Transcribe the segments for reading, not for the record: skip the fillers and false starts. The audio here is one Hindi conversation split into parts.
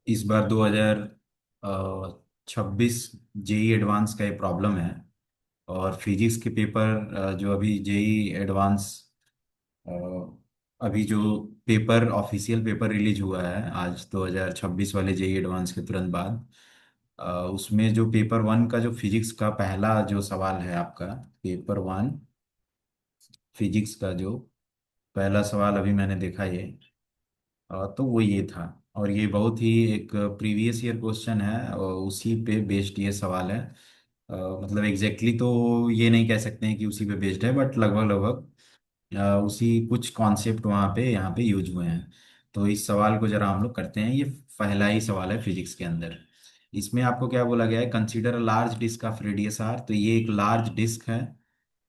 इस बार 2026 जेई एडवांस का ये प्रॉब्लम है। और फिजिक्स के पेपर जो अभी जेई एडवांस अभी जो पेपर ऑफिशियल पेपर रिलीज हुआ है आज 2026 वाले जेई एडवांस के तुरंत बाद, उसमें जो पेपर वन का जो फिजिक्स का पहला जो सवाल है आपका, पेपर वन फिजिक्स का जो पहला सवाल अभी मैंने देखा ये, तो वो ये था। और ये बहुत ही एक प्रीवियस ईयर क्वेश्चन है और उसी पे बेस्ड ये सवाल है। मतलब एग्जैक्टली तो ये नहीं कह सकते हैं कि उसी पे बेस्ड है, बट लगभग लगभग उसी कुछ कॉन्सेप्ट वहाँ पे यहाँ पे यूज हुए हैं। तो इस सवाल को जरा हम लोग करते हैं। ये पहला ही सवाल है फिजिक्स के अंदर। इसमें आपको क्या बोला गया है, consider a large disc of radius R. तो ये एक लार्ज डिस्क है,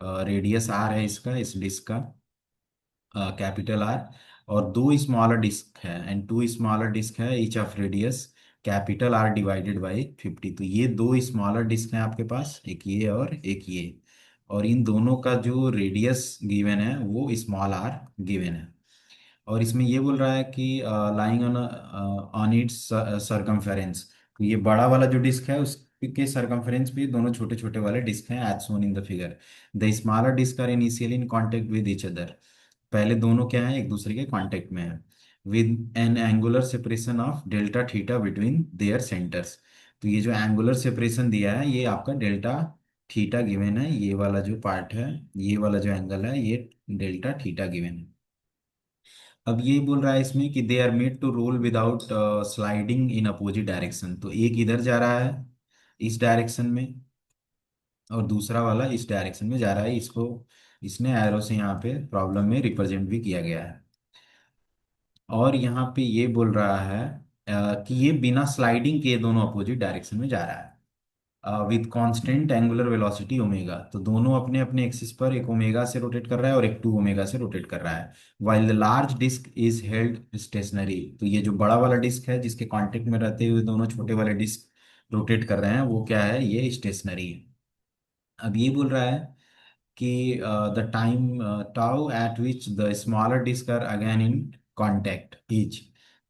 रेडियस आर है इसका, इस डिस्क का कैपिटल आर। और दो स्मॉलर डिस्क है एंड टू स्मॉलर डिस्क है, each of radius capital R divided by 50। तो ये दो स्मॉलर डिस्क हैं आपके पास, एक ये और एक ये। और इन दोनों का जो रेडियस गिवन है वो स्मॉल आर गिवन है। और इसमें ये बोल रहा है कि lying on on it's circumference. तो ये बड़ा वाला जो डिस्क है उसके सरकमफेरेंस पे दोनों छोटे छोटे वाले डिस्क हैं as shown in the figure. The smaller disc are initially in contact with each other. पहले दोनों क्या है, एक दूसरे के कांटेक्ट में है। With N angular separation of delta theta between their centres. तो ये जो एंगुलर सेपरेशन दिया है ये आपका डेल्टा थीटा गिवन है, ये वाला जो पार्ट है, ये वाला जो एंगल है ये डेल्टा थीटा गिवन है। अब ये बोल रहा है इसमें कि they are made to roll without sliding in opposite direction. तो एक इधर जा रहा है इस डायरेक्शन में और दूसरा वाला इस डायरेक्शन में जा रहा है। इसको इसने एरो से यहाँ पे प्रॉब्लम में रिप्रेजेंट भी किया गया है। और यहाँ पे ये बोल रहा है कि ये बिना स्लाइडिंग के दोनों अपोजिट डायरेक्शन में जा रहा है with constant angular velocity omega. तो दोनों अपने अपने एक्सिस पर एक ओमेगा से रोटेट कर रहा है और एक टू ओमेगा से रोटेट कर रहा है। While the large disc is held stationary. तो ये जो बड़ा वाला डिस्क है जिसके कांटेक्ट में रहते हुए दोनों छोटे वाले डिस्क रोटेट कर रहे हैं वो क्या है, ये स्टेशनरी है। अब ये बोल रहा है कि the time tau at which the smaller disc are again in contact each.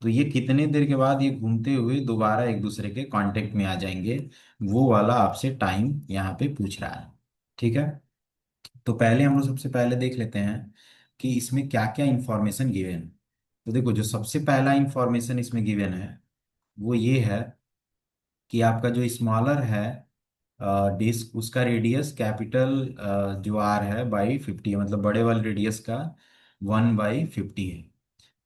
तो ये कितने देर के बाद ये घूमते हुए दोबारा एक दूसरे के कांटेक्ट में आ जाएंगे, वो वाला आपसे टाइम यहाँ पे पूछ रहा है। ठीक है। तो पहले हम लोग सबसे पहले देख लेते हैं कि इसमें क्या क्या इंफॉर्मेशन गिवन है। तो देखो जो सबसे पहला इंफॉर्मेशन इसमें गिवन है वो ये है कि आपका जो स्मॉलर है डिस्क, उसका रेडियस कैपिटल जो आर है बाई 50 है, मतलब बड़े वाले रेडियस का 1/50 है।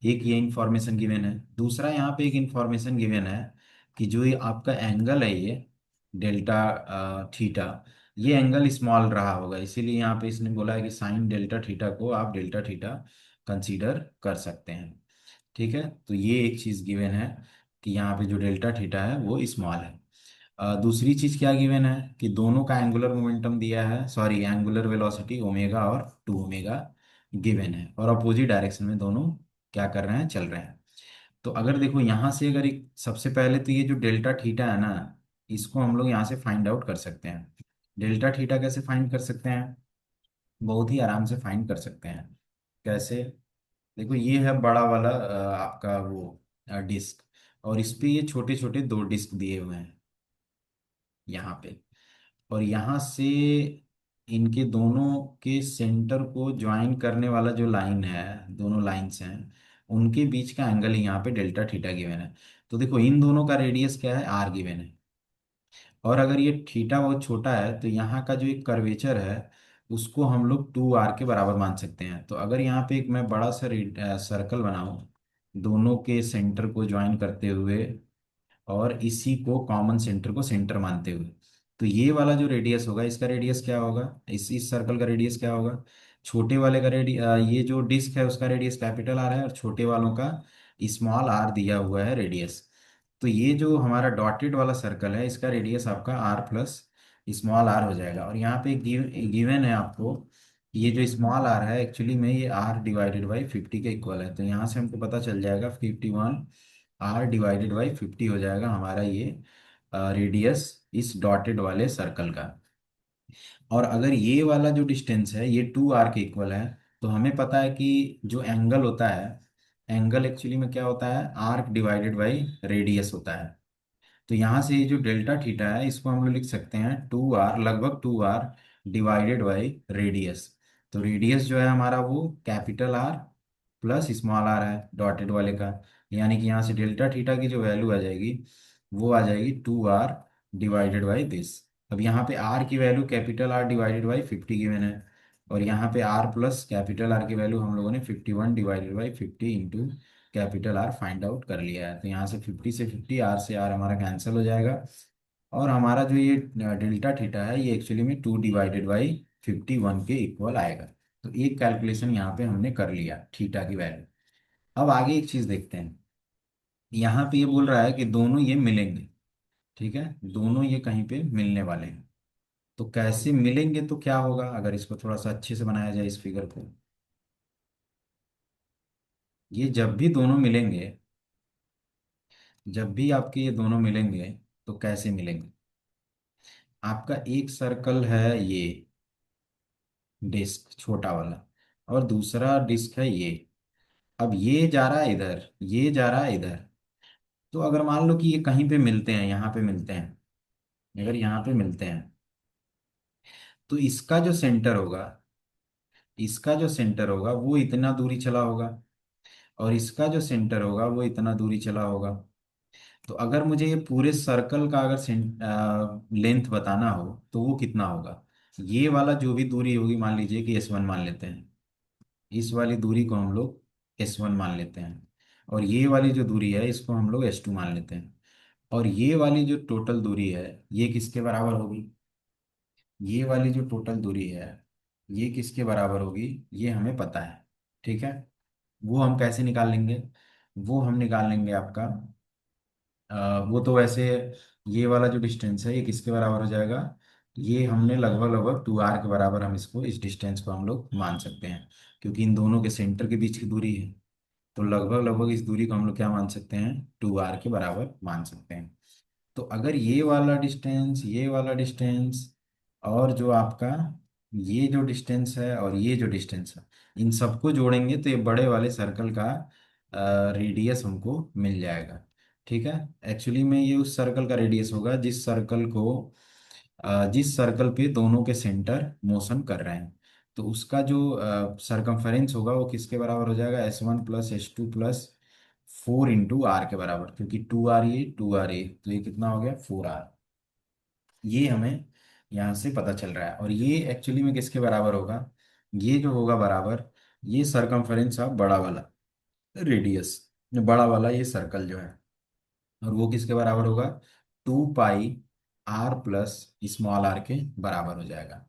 एक ये इंफॉर्मेशन गिवन है। दूसरा यहाँ पे एक इंफॉर्मेशन गिवन है कि जो ये आपका एंगल है ये डेल्टा थीटा, ये एंगल स्मॉल रहा होगा, इसीलिए यहाँ पे इसने बोला है कि साइन डेल्टा थीटा को आप डेल्टा थीटा कंसीडर कर सकते हैं। ठीक है। तो ये एक चीज़ गिवन है कि यहाँ पे जो डेल्टा थीटा है वो स्मॉल है। दूसरी चीज क्या गिवन है कि दोनों का एंगुलर मोमेंटम दिया है, सॉरी एंगुलर वेलोसिटी ओमेगा और टू ओमेगा गिवन है, और अपोजिट डायरेक्शन में दोनों क्या कर रहे हैं, चल रहे हैं। तो अगर देखो यहाँ से अगर एक सबसे पहले तो ये जो डेल्टा थीटा है ना, इसको हम लोग यहाँ से फाइंड आउट कर सकते हैं। डेल्टा थीटा कैसे फाइंड कर सकते हैं, बहुत ही आराम से फाइंड कर सकते हैं। कैसे, देखो ये है बड़ा वाला आपका वो डिस्क, और इस पे ये छोटे छोटे दो डिस्क दिए हुए हैं यहाँ पे। और यहाँ से इनके दोनों के सेंटर को ज्वाइन करने वाला जो लाइन है, दोनों लाइंस हैं, उनके बीच का एंगल ही यहाँ पे डेल्टा थीटा गिवन है। तो देखो इन दोनों का रेडियस क्या है, आर गिवन है। और अगर ये थीटा बहुत छोटा है तो यहाँ का जो एक कर्वेचर है उसको हम लोग 2r के बराबर मान सकते हैं। तो अगर यहाँ पे एक मैं बड़ा सा सर्कल बनाऊं दोनों के सेंटर को ज्वाइन करते हुए और इसी को कॉमन सेंटर को सेंटर मानते हुए, तो ये वाला जो रेडियस होगा इसका रेडियस क्या होगा, इस सर्कल का रेडियस क्या होगा, छोटे वाले का ये जो डिस्क है उसका रेडियस कैपिटल आर है और छोटे वालों का स्मॉल आर दिया हुआ है रेडियस। तो ये जो हमारा डॉटेड वाला सर्कल है इसका रेडियस आपका आर प्लस स्मॉल आर हो जाएगा। और यहाँ पे गिवन है आपको ये जो स्मॉल आर है एक्चुअली में ये आर डिवाइडेड बाई 50 के इक्वल है। तो यहाँ से हमको पता चल जाएगा 51 आर डिवाइडेड बाई 50 हो जाएगा हमारा ये रेडियस इस डॉटेड वाले सर्कल का। और अगर ये वाला जो डिस्टेंस है ये 2r के इक्वल है, तो हमें पता है कि जो एंगल होता है एंगल एक्चुअली में क्या होता है, आर्क डिवाइडेड बाई रेडियस होता है। तो यहाँ से ये जो डेल्टा थीटा है इसको हम लोग लिख सकते हैं 2r, लगभग 2r डिवाइडेड बाई रेडियस। तो रेडियस जो है हमारा वो capital R plus small R है डॉटेड वाले का। यानी कि यहाँ से डेल्टा थीटा की जो वैल्यू आ जाएगी वो आ जाएगी 2r डिवाइडेड बाई दिस। अब यहाँ पे r की value capital R divided by 50 given है, और यहाँ पे r प्लस कैपिटल आर की वैल्यू हम लोगों ने 51 divided by 50 into capital R find out कर लिया है। तो यहाँ से 50 से 50, आर से आर हमारा कैंसिल हो जाएगा, और हमारा जो ये डेल्टा थीटा है ये एक्चुअली में 2 डिवाइडेड बाई 51 के इक्वल आएगा। तो एक कैलकुलेशन यहाँ पे हमने कर लिया थीटा की वैल्यू। अब आगे एक चीज़ देखते हैं। यहाँ पे ये बोल रहा है कि दोनों ये मिलेंगे, ठीक है, दोनों ये कहीं पे मिलने वाले हैं। तो कैसे मिलेंगे, तो क्या होगा अगर इसको थोड़ा सा अच्छे से बनाया जाए इस फिगर को। ये जब भी दोनों मिलेंगे, जब भी आपके ये दोनों मिलेंगे तो कैसे मिलेंगे। आपका एक सर्कल है ये डिस्क छोटा वाला, और दूसरा डिस्क है ये। अब ये जा रहा है इधर, ये जा रहा है इधर। तो अगर मान लो कि ये कहीं पे मिलते हैं, यहाँ पे मिलते हैं, अगर यहाँ पे मिलते हैं तो इसका जो सेंटर होगा, इसका जो सेंटर होगा वो इतना दूरी चला होगा, और इसका जो सेंटर होगा वो इतना दूरी चला होगा। तो अगर मुझे ये पूरे सर्कल का अगर लेंथ बताना हो तो वो कितना होगा। ये वाला जो भी दूरी होगी, मान लीजिए कि S1 मान लेते हैं, इस वाली दूरी को हम लोग S1 मान लेते हैं, और ये वाली जो दूरी है इसको हम लोग S2 मान लेते हैं। और ये वाली जो टोटल दूरी है ये किसके बराबर होगी, ये वाली जो टोटल दूरी है ये किसके बराबर होगी, ये हमें पता है, ठीक है। वो हम कैसे निकाल लेंगे, वो हम निकाल लेंगे आपका वो तो वैसे ये वाला जो डिस्टेंस है ये किसके बराबर हो जाएगा, ये हमने लगभग लगभग 2r के बराबर हम इसको, इस डिस्टेंस को हम लोग मान सकते हैं, क्योंकि इन दोनों के सेंटर के बीच की दूरी है। तो लगभग लगभग इस दूरी को हम लोग क्या मान सकते हैं, 2r के बराबर मान सकते हैं। तो अगर ये वाला डिस्टेंस, ये वाला डिस्टेंस, और जो आपका ये जो डिस्टेंस है और ये जो डिस्टेंस है, इन सबको जोड़ेंगे तो ये बड़े वाले सर्कल का रेडियस हमको मिल जाएगा, ठीक है। एक्चुअली में ये उस सर्कल का रेडियस होगा जिस सर्कल पे दोनों के सेंटर मोशन कर रहे हैं। तो उसका जो सरकमफेरेंस होगा वो किसके बराबर हो जाएगा, S1 plus S2 plus 4 into are के बराबर, क्योंकि 2r ये 2r ये, तो ये कितना हो गया 4r। ये हमें यहाँ से पता चल रहा है, और ये एक्चुअली में किसके बराबर होगा, ये जो होगा बराबर, ये सरकमफेरेंस ऑफ बड़ा वाला रेडियस, बड़ा वाला ये सर्कल जो है, और वो किसके बराबर होगा, 2 पाई r प्लस स्मॉल आर के बराबर हो जाएगा।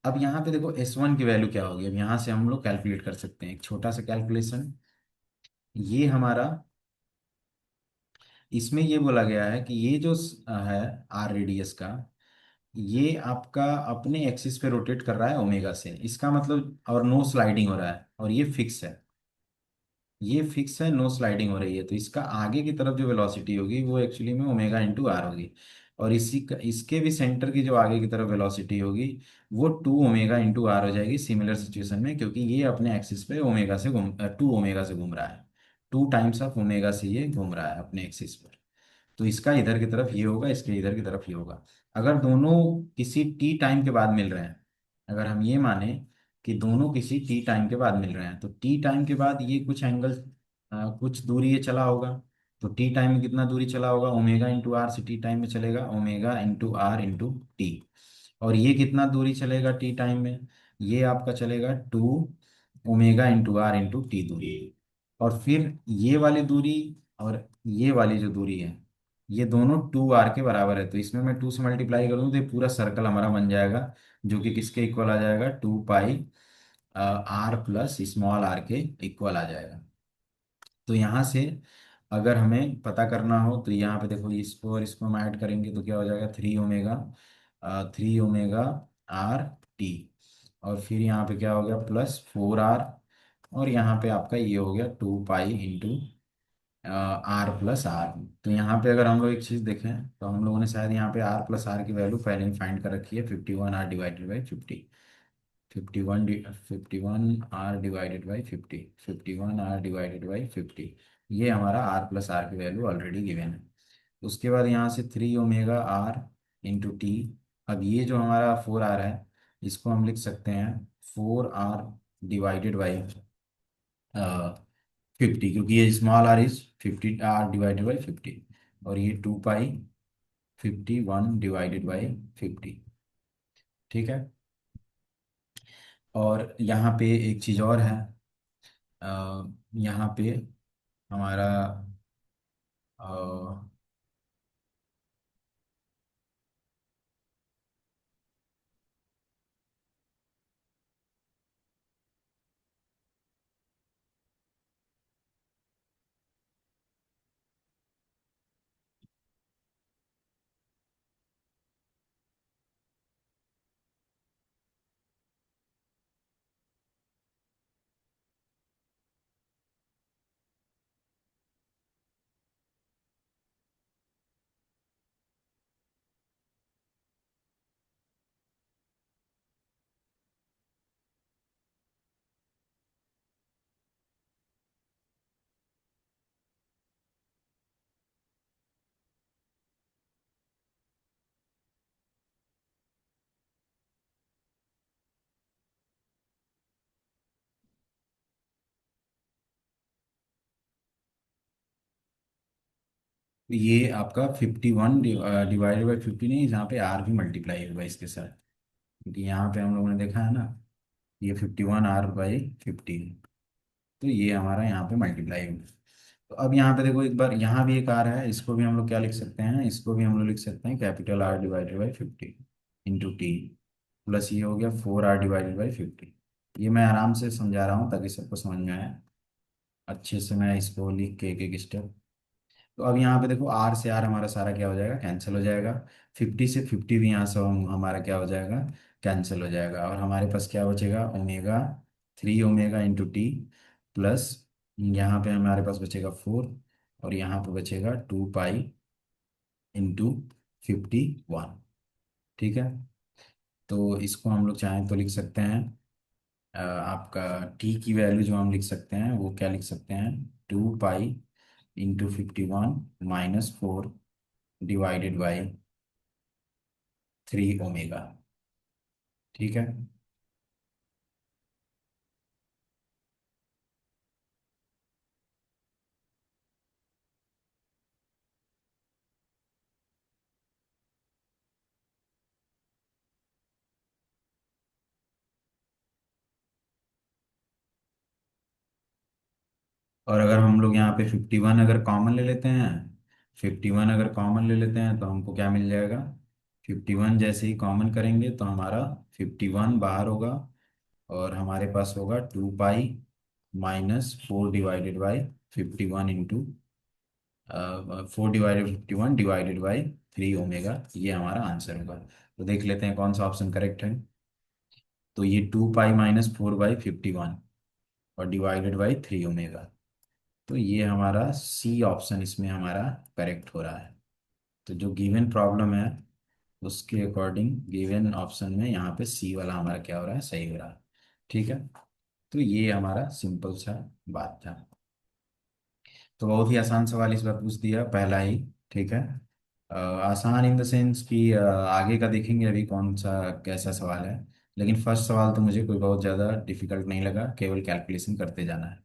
अब यहाँ पे देखो S1 की वैल्यू क्या होगी, अब यहाँ से हम लोग कैलकुलेट कर सकते हैं एक छोटा सा कैलकुलेशन। ये हमारा, इसमें ये बोला गया है कि ये जो है आर रेडियस का, ये आपका अपने एक्सिस पे रोटेट कर रहा है ओमेगा से, इसका मतलब, और नो स्लाइडिंग हो रहा है, और ये फिक्स है, ये फिक्स है, नो स्लाइडिंग हो रही है। तो इसका आगे की तरफ जो वेलोसिटी होगी वो एक्चुअली में ओमेगा इंटू आर होगी, और इसके भी सेंटर की जो आगे की तरफ वेलोसिटी होगी वो 2 ओमेगा इंटू आर हो जाएगी सिमिलर सिचुएशन में, क्योंकि ये अपने एक्सिस पे ओमेगा से घूम 2 ओमेगा से घूम रहा है, 2 टाइम्स ऑफ ओमेगा से ये घूम रहा है अपने एक्सिस पर। तो इसका इधर की तरफ ये होगा, इसके इधर की तरफ ये होगा। अगर दोनों किसी टी टाइम के बाद मिल रहे हैं, अगर हम ये माने कि दोनों किसी टी टाइम के बाद मिल रहे हैं, तो टी टाइम के बाद ये कुछ एंगल, कुछ दूरी ये चला होगा। तो टी टाइम में कितना दूरी चला होगा, ओमेगा इंटू आर से टी टाइम में चलेगा omega into R into T. और ये कितना दूरी चलेगा टी टाइम में, ये आपका चलेगा 2 omega into R into T दूरी। और फिर ये वाली दूरी और ये वाली जो दूरी है ये दोनों 2r के बराबर है, तो इसमें मैं 2 से मल्टीप्लाई करूँ तो ये पूरा सर्कल हमारा बन जाएगा, जो कि किसके इक्वल आ जाएगा, 2 पाई r प्लस स्मॉल r के इक्वल आ जाएगा। तो यहाँ से अगर हमें पता करना हो तो यहाँ पे देखो इसको और इसको हम ऐड करेंगे तो क्या हो जाएगा, 3 ओमेगा और फिर यहाँ पे क्या हो गया +4r, और यहाँ पे आपका ये हो गया 2 pi into r plus R. तो यहाँ पे अगर हम लोग एक चीज़ देखें तो हम लोगों ने शायद यहाँ पे r प्लस आर की वैल्यू पहले ही फाइंड कर रखी है, 51r divided by 50। 51 51 r divided by 50, 51 r divided by 50। ये हमारा r प्लस आर की वैल्यू ऑलरेडी गिवन है। उसके बाद यहाँ से 3 ओमेगा r इंटू टी। अब ये जो हमारा 4 r है, इसको हम लिख सकते हैं 4 r डिवाइडेड बाई 50, क्योंकि ये small r is 50 r divided by 50। और ये 2 पाई 51 डिवाइडेड बाई 50। ठीक है। और यहाँ पे एक चीज़ और है। यहाँ पे हमारा अ, ये आपका 51 डिवाइडेड बाई 50 नहीं, यहाँ पे आर भी मल्टीप्लाई होगा इसके साथ, क्योंकि यहाँ पे हम लोगों ने देखा है ना, ये 51 r/50। तो ये हमारा यहाँ पे मल्टीप्लाई होगा। तो अब यहाँ पे देखो, एक बार यहाँ भी एक आर है, इसको भी हम लोग क्या लिख सकते हैं, इसको भी हम लोग लिख सकते हैं capital R divided by 50 into T. Plus ये हो गया 4 r डिवाइडेड बाई 50। ये मैं आराम से समझा रहा हूँ ताकि सबको समझ में आए। अच्छे से मैं इसको लिख के एक एक स्टेप। तो अब यहाँ पे देखो, आर से आर हमारा सारा क्या हो जाएगा, कैंसिल हो जाएगा। 50 से 50 भी यहाँ से हमारा क्या हो जाएगा, कैंसिल हो जाएगा। और हमारे पास क्या बचेगा, omega, 3 omega into T. Plus यहाँ पे हमारे पास बचेगा 4। और यहाँ पे बचेगा 2 पाई इंटू 51। ठीक है। तो इसको हम लोग चाहें तो लिख सकते हैं, आपका टी की वैल्यू जो हम लिख सकते हैं वो क्या लिख सकते हैं, 2 pi into 51 - 4 divided by 3 omega. ठीक है। और अगर हम लोग यहाँ पे 51 अगर कॉमन ले लेते हैं, 51 अगर कॉमन ले लेते हैं तो हमको क्या मिल जाएगा, 51 जैसे ही कॉमन करेंगे तो हमारा 51 बाहर होगा। और हमारे पास होगा 2 पाई - 4 डिवाइडेड बाई 51 ये हमारा आंसर होगा। तो देख लेते हैं कौन सा ऑप्शन करेक्ट है। तो ये 2 पाई - 4/51 और डिवाइडेड बाई 3 ओमेगा। तो ये हमारा सी ऑप्शन इसमें हमारा करेक्ट हो रहा है। तो जो गिवन प्रॉब्लम है उसके अकॉर्डिंग गिवन ऑप्शन में यहाँ पे सी वाला हमारा क्या हो रहा है, सही हो रहा है। ठीक है। तो ये हमारा सिंपल सा बात था। तो बहुत ही आसान सवाल इस बार पूछ दिया, पहला ही। ठीक है। आसान इन द सेंस कि आगे का देखेंगे अभी कौन सा कैसा सवाल है। लेकिन फर्स्ट सवाल तो मुझे कोई बहुत ज़्यादा डिफिकल्ट नहीं लगा, केवल कैलकुलेशन करते जाना है।